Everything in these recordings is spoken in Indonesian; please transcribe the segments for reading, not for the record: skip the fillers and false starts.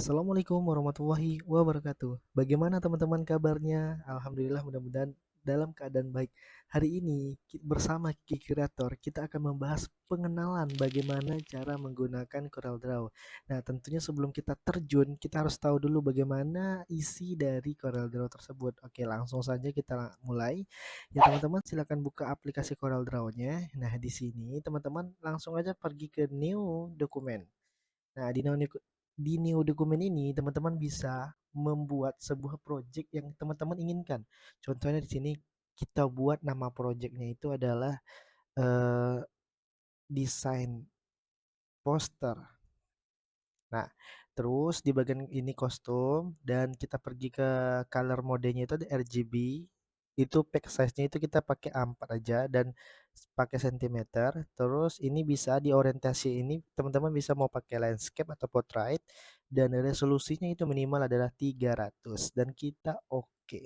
Assalamualaikum warahmatullahi wabarakatuh. Bagaimana teman-teman kabarnya? Alhamdulillah mudah-mudahan dalam keadaan baik. Hari ini bersama Kiki Kreator kita akan membahas pengenalan bagaimana cara menggunakan CorelDRAW. Nah, tentunya sebelum kita terjun, kita harus tahu dulu bagaimana isi dari CorelDRAW tersebut. Oke, langsung saja kita mulai. Ya, teman-teman silakan buka aplikasi CorelDRAW-nya. Nah, di sini teman-teman langsung aja pergi ke New Document. Nah, di new dokumen ini teman-teman bisa membuat sebuah project yang teman-teman inginkan. Contohnya di sini kita buat nama projectnya itu adalah eh, desain poster. Nah, terus di bagian ini kostum dan kita pergi ke color modenya itu ada RGB. Itu pack size-nya itu kita pakai A4 aja dan pakai sentimeter. Terus ini bisa diorientasi ini teman-teman bisa mau pakai landscape atau portrait dan resolusinya itu minimal adalah 300 dan kita oke.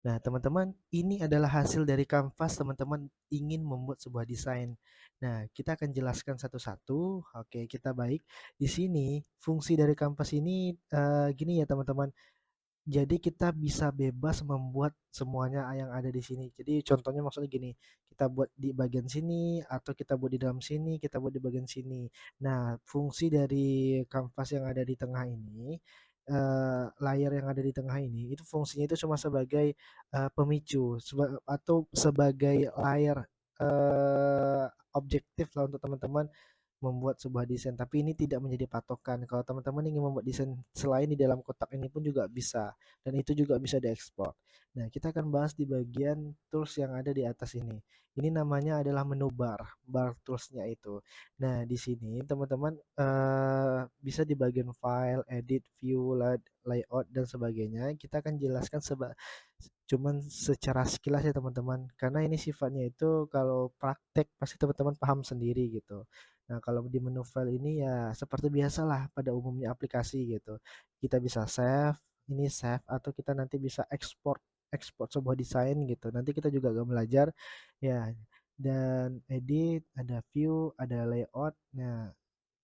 Nah, teman-teman, ini adalah hasil dari kanvas teman-teman ingin membuat sebuah desain. Nah, kita akan jelaskan satu-satu. Oke, kita baik. Di sini fungsi dari kanvas ini gini ya, teman-teman. Jadi kita bisa bebas membuat semuanya yang ada di sini. Jadi contohnya maksudnya gini, kita buat di bagian sini atau kita buat di dalam sini, kita buat di bagian sini. Nah, fungsi dari kanvas yang ada di tengah ini, layar yang ada di tengah ini, itu fungsinya itu cuma sebagai pemicu atau sebagai layar objektif lah untuk teman-teman membuat sebuah desain, tapi ini tidak menjadi patokan. Kalau teman-teman ingin membuat desain selain di dalam kotak ini pun juga bisa, dan itu juga bisa diekspor. Nah, kita akan bahas di bagian tools yang ada di atas ini. Ini namanya adalah menu bar toolsnya itu. Nah, di sini teman-teman bisa di bagian file, edit, view, layout, dan sebagainya. Kita akan jelaskan cuman secara sekilas ya teman-teman, karena ini sifatnya itu kalau praktek pasti teman-teman paham sendiri gitu. Nah, kalau di menu file ini ya seperti biasalah pada umumnya aplikasi gitu. Kita bisa save, ini save atau kita nanti bisa ekspor ekspor sebuah desain gitu. Nanti kita juga akan belajar ya. Dan edit, ada view, ada layout. Nah,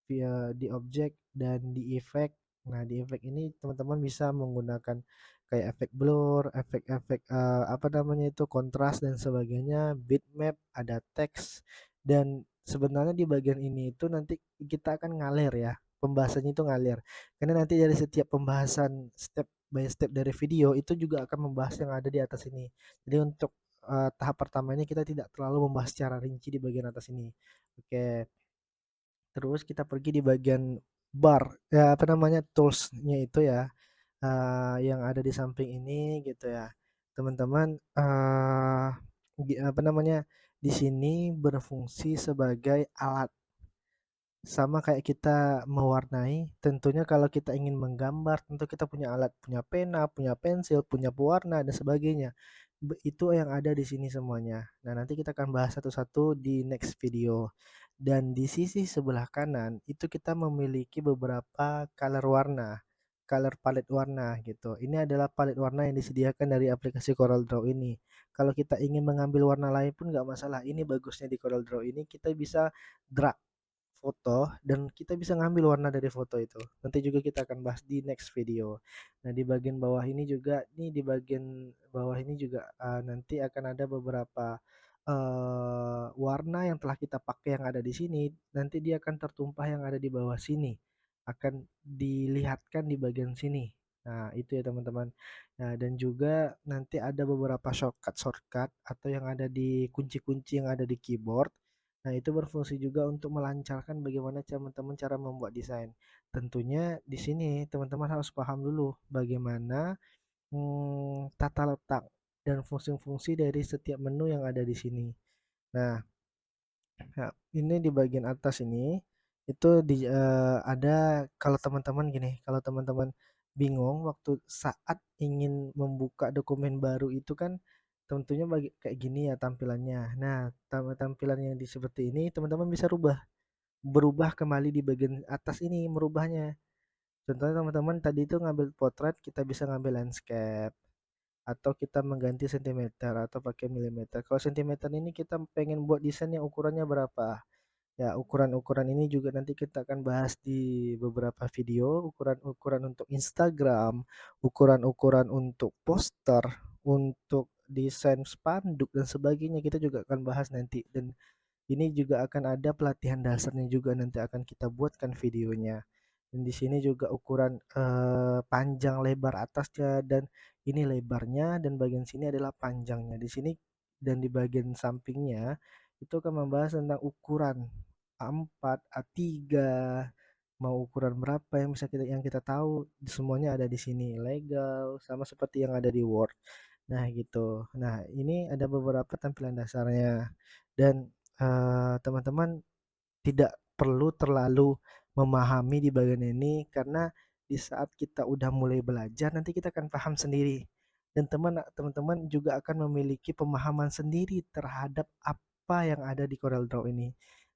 via di objek dan di efek. Nah, di efek ini teman-teman bisa menggunakan kayak efek blur, efek-efek apa namanya itu kontras dan sebagainya, bitmap, ada teks dan sebenarnya di bagian ini itu nanti kita akan ngalir ya. Pembahasannya itu ngalir. Karena nanti dari setiap pembahasan step by step dari video itu juga akan membahas yang ada di atas ini. Jadi untuk tahap pertama ini kita tidak terlalu membahas secara rinci di bagian atas ini. Oke. Terus kita pergi di bagian bar, ya apa namanya, tools-nya itu ya, yang ada di samping ini gitu ya. Teman-teman, apa namanya, di sini berfungsi sebagai alat. Sama kayak kita mewarnai, tentunya kalau kita ingin menggambar, tentu kita punya alat, punya pena, punya pensil, punya pewarna dan sebagainya. Itu yang ada di sini semuanya. Nah, nanti kita akan bahas satu-satu di next video. Dan di sisi sebelah kanan itu kita memiliki beberapa color warna, color palette warna gitu. Ini adalah palette warna yang disediakan dari aplikasi CorelDRAW ini. Kalau kita ingin mengambil warna lain pun nggak masalah. Ini bagusnya di CorelDRAW ini kita bisa drag foto dan kita bisa ngambil warna dari foto itu. Nanti juga kita akan bahas di next video. Nah, di bagian bawah ini juga nih di bagian bawah ini juga nanti akan ada beberapa warna yang telah kita pakai yang ada di sini. Nanti dia akan tertumpah yang ada di bawah sini. Akan dilihatkan di bagian sini. Nah, itu ya teman-teman. Nah, dan juga nanti ada beberapa shortcut atau yang ada di kunci-kunci yang ada di keyboard. Nah, itu berfungsi juga untuk melancarkan bagaimana teman-teman cara membuat desain. Tentunya di sini teman-teman harus paham dulu bagaimana tata letak dan fungsi-fungsi dari setiap menu yang ada di sini. Nah, ya, ini di bagian atas ini itu ada kalau teman-teman gini, kalau teman-teman bingung waktu saat ingin membuka dokumen baru itu kan tentunya kayak gini ya tampilannya. Nah, tampilan yang seperti ini teman-teman bisa berubah kembali di bagian atas ini merubahnya. Contohnya teman-teman tadi itu ngambil potret, kita bisa ngambil landscape atau kita mengganti sentimeter atau pakai milimeter. Kalau sentimeter ini kita pengen buat desain yang ukurannya berapa? Ya, ukuran-ukuran ini juga nanti kita akan bahas di beberapa video, ukuran-ukuran untuk Instagram, ukuran-ukuran untuk poster, untuk desain spanduk dan sebagainya kita juga akan bahas nanti. Dan ini juga akan ada pelatihan dasarnya juga nanti akan kita buatkan videonya. Dan di sini juga ukuran panjang lebar atasnya dan ini lebarnya dan bagian sini adalah panjangnya. Di sini dan di bagian sampingnya itu akan membahas tentang ukuran A4, A3, mau ukuran berapa yang bisa kita tahu semuanya ada di sini legal sama seperti yang ada di Word. Nah, gitu. Nah, ini ada beberapa tampilan dasarnya dan teman-teman tidak perlu terlalu memahami di bagian ini karena di saat kita udah mulai belajar nanti kita akan paham sendiri dan teman-teman juga akan memiliki pemahaman sendiri terhadap apa yang ada di CorelDRAW ini.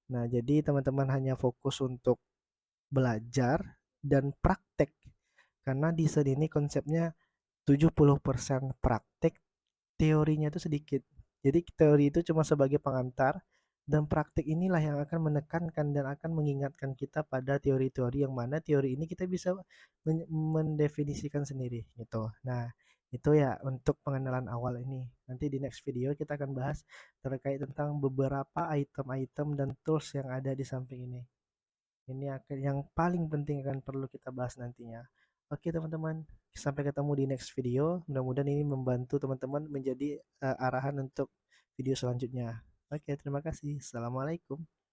Nah, jadi teman-teman hanya fokus untuk belajar dan praktek karena desain ini konsepnya 70% praktek, teorinya itu sedikit. Jadi teori itu cuma sebagai pengantar dan praktik inilah yang akan menekankan dan akan mengingatkan kita pada teori-teori yang mana teori ini kita bisa mendefinisikan sendiri gitu. Nah, itu ya untuk pengenalan awal ini. Nanti di next video kita akan bahas terkait tentang beberapa item-item dan tools yang ada di samping ini. Ini akan yang paling penting akan perlu kita bahas nantinya. Oke teman-teman, sampai ketemu di next video. Mudah-mudahan ini membantu teman-teman menjadi arahan untuk video selanjutnya. Oke, terima kasih. Assalamualaikum.